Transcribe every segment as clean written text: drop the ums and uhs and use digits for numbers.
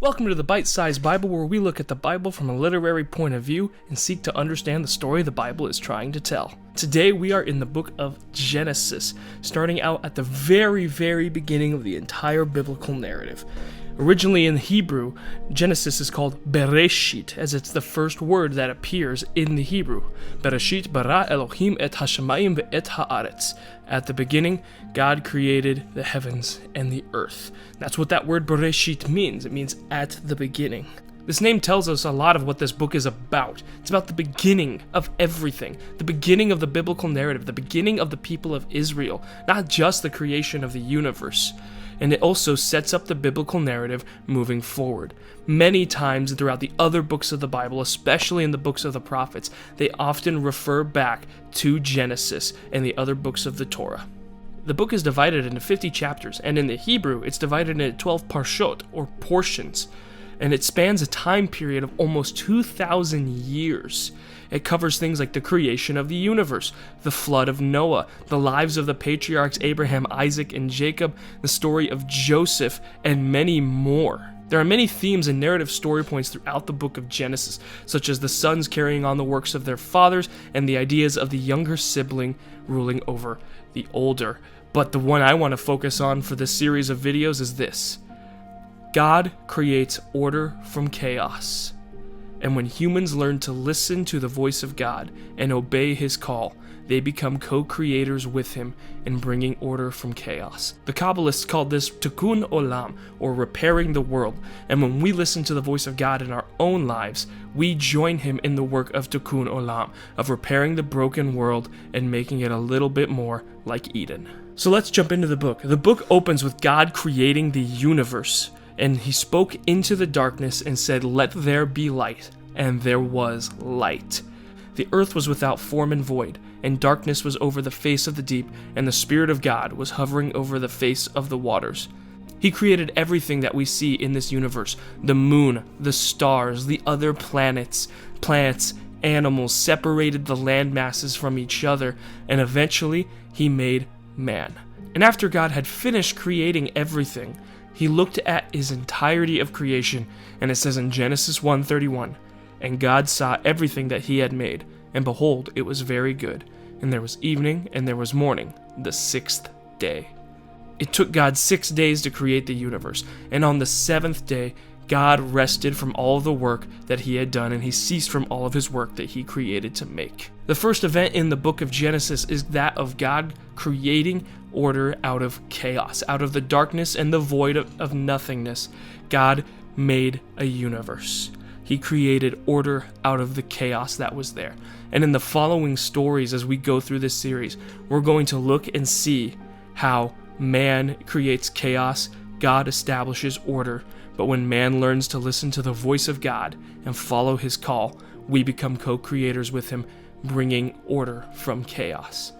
Welcome to the Bite-Sized Bible, where we look at the Bible from a literary point of view and seek to understand the story the Bible is trying to tell. Today we are in the book of Genesis, starting out at the very beginning of the entire biblical narrative. Originally in Hebrew, Genesis is called Bereshit, as it's the first word that appears in the Hebrew. Bereshit bara Elohim et hashamayim ve'et haaretz. At the beginning, God created the heavens and the earth. That's what that word Bereshit means. It means at the beginning. This name tells us a lot of what this book is about. It's about the beginning of everything, the beginning of the biblical narrative, the beginning of the people of Israel, not just the creation of the universe. And it also sets up the biblical narrative moving forward. Many times throughout the other books of the Bible, especially in the books of the prophets, they often refer back to Genesis and the other books of the Torah. The book is divided into 50 chapters, and in the Hebrew, it's divided into 12 parshot, or portions, and it spans a time period of almost 2,000 years. It covers things like the creation of the universe, the flood of Noah, the lives of the patriarchs Abraham, Isaac, and Jacob, the story of Joseph, and many more. There are many themes and narrative story points throughout the book of Genesis, such as the sons carrying on the works of their fathers and the ideas of the younger sibling ruling over the older. But the one I want to focus on for this series of videos is this. God creates order from chaos. And when humans learn to listen to the voice of God and obey his call, they become co-creators with him in bringing order from chaos. The Kabbalists called this Tikkun Olam, or repairing the world. And when we listen to the voice of God in our own lives, we join him in the work of Tikkun Olam, of repairing the broken world and making it a little bit more like Eden. So let's jump into the book. The book opens with God creating the universe. And he spoke into the darkness and said, "Let there be light," and there was light. The earth was without form and void, and darkness was over the face of the deep, and the Spirit of God was hovering over the face of the waters. He created everything that we see in this universe: the moon, the stars, the other planets, plants, animals, separated the land masses from each other, and eventually he made man. And after God had finished creating everything, he looked at his entirety of creation, and it says in Genesis 1:31, "And God saw everything that he had made, and behold, it was very good. And there was evening, and there was morning, the sixth day." It took God 6 days to create the universe, and on the seventh day, God rested from all the work that he had done, and he ceased from all of his work that he created to make. The first event in the book of Genesis is that of God creating order out of chaos, out of the darkness and the void of nothingness. God made a universe. He created order out of the chaos that was there. And in the following stories, as we go through this series, we're going to look and see how man creates chaos, God establishes order. But when man learns to listen to the voice of God and follow his call, we become co-creators with him, bringing order from chaos.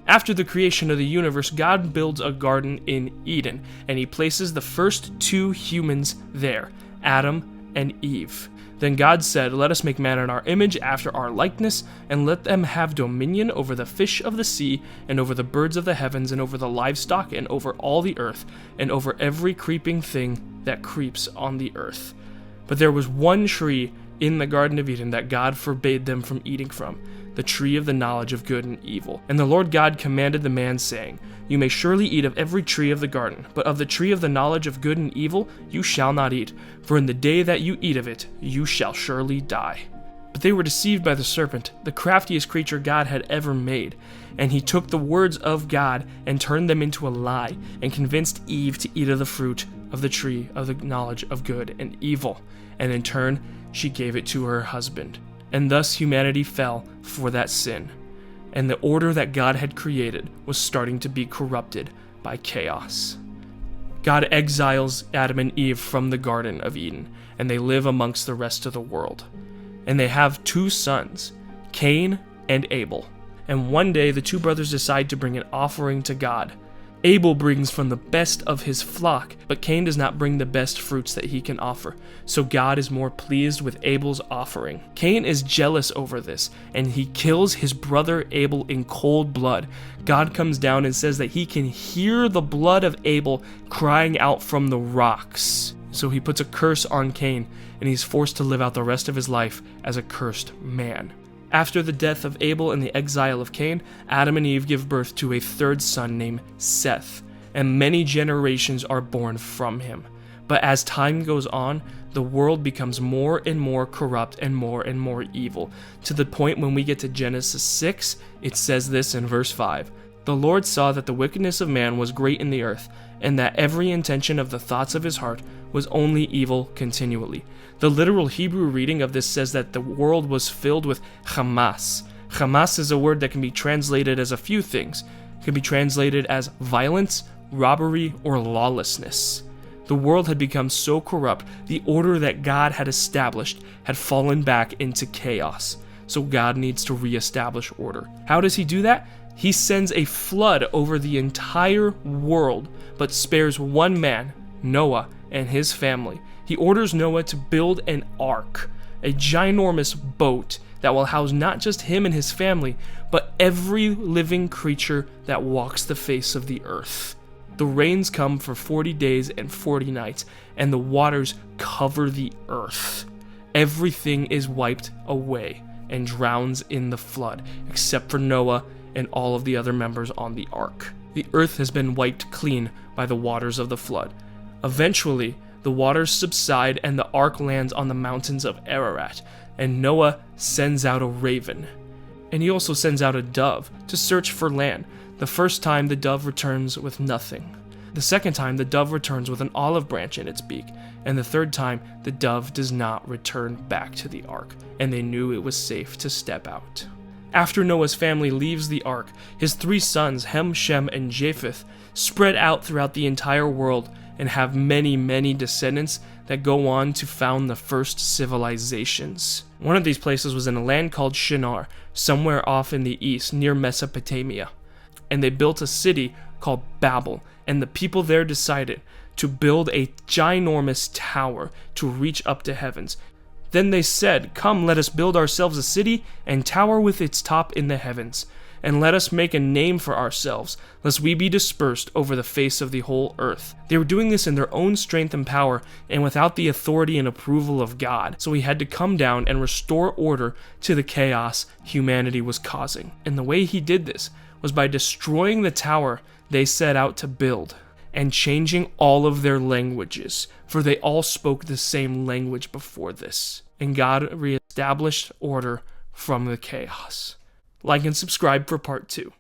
After the creation of the universe, God builds a garden in Eden, and he places the first two humans there, Adam and Eve. Then God said, "Let us make man in our image, after our likeness, and let them have dominion over the fish of the sea, and over the birds of the heavens, and over the livestock, and over all the earth, and over every creeping thing that creeps on the earth." But there was one tree in the Garden of Eden that God forbade them from eating from, the tree of the knowledge of good and evil. And the Lord God commanded the man, saying, "You may surely eat of every tree of the garden, but of the tree of the knowledge of good and evil you shall not eat, for in the day that you eat of it you shall surely die." But they were deceived by the serpent, the craftiest creature God had ever made, and he took the words of God and turned them into a lie, and convinced Eve to eat of the fruit of the tree of the knowledge of good and evil, and in turn she gave it to her husband. And thus humanity fell for that sin, and the order that God had created was starting to be corrupted by chaos. God exiles Adam and Eve from the Garden of Eden, and they live amongst the rest of the world. And they have two sons, Cain and Abel. And one day the two brothers decide to bring an offering to God. Abel brings from the best of his flock, but Cain does not bring the best fruits that he can offer. So God is more pleased with Abel's offering. Cain is jealous over this, and he kills his brother Abel in cold blood. God comes down and says that he can hear the blood of Abel crying out from the rocks. So he puts a curse on Cain, and he's forced to live out the rest of his life as a cursed man. After the death of Abel and the exile of Cain, Adam and Eve give birth to a third son named Seth, and many generations are born from him. But as time goes on, the world becomes more and more corrupt and more evil, to the point when we get to Genesis 6, it says this in verse 5. The Lord saw that the wickedness of man was great in the earth, and that every intention of the thoughts of his heart was only evil continually. The literal Hebrew reading of this says that the world was filled with Hamas. Hamas is a word that can be translated as a few things. It can be translated as violence, robbery, or lawlessness. The world had become so corrupt, the order that God had established had fallen back into chaos. So God needs to reestablish order. How does he do that? He sends a flood over the entire world, but spares one man, Noah, and his family. He orders Noah to build an ark, a ginormous boat that will house not just him and his family, but every living creature that walks the face of the earth. The rains come for 40 days and 40 nights, and the waters cover the earth. Everything is wiped away and drowns in the flood, except for Noah and all of the other members on the ark. The earth has been wiped clean by the waters of the flood. Eventually, the waters subside and the ark lands on the mountains of Ararat, and Noah sends out a raven. And he also sends out a dove to search for land. The first time, the dove returns with nothing. The second time, the dove returns with an olive branch in its beak. And the third time, the dove does not return back to the ark, and they knew it was safe to step out. After Noah's family leaves the ark, his 3 sons, Ham, Shem, and Japheth, spread out throughout the entire world and have many descendants that go on to found the first civilizations. One of these places was in a land called Shinar, somewhere off in the east near Mesopotamia. And they built a city called Babel, and the people there decided to build a ginormous tower to reach up to heavens. Then they said, "Come, let us build ourselves a city and tower with its top in the heavens, and let us make a name for ourselves, lest we be dispersed over the face of the whole earth." They were doing this in their own strength and power, and without the authority and approval of God, so he had to come down and restore order to the chaos humanity was causing. And the way he did this was by destroying the tower they set out to build, and changing all of their languages, for they all spoke the same language before this. And God reestablished order from the chaos. Like and subscribe for part 2.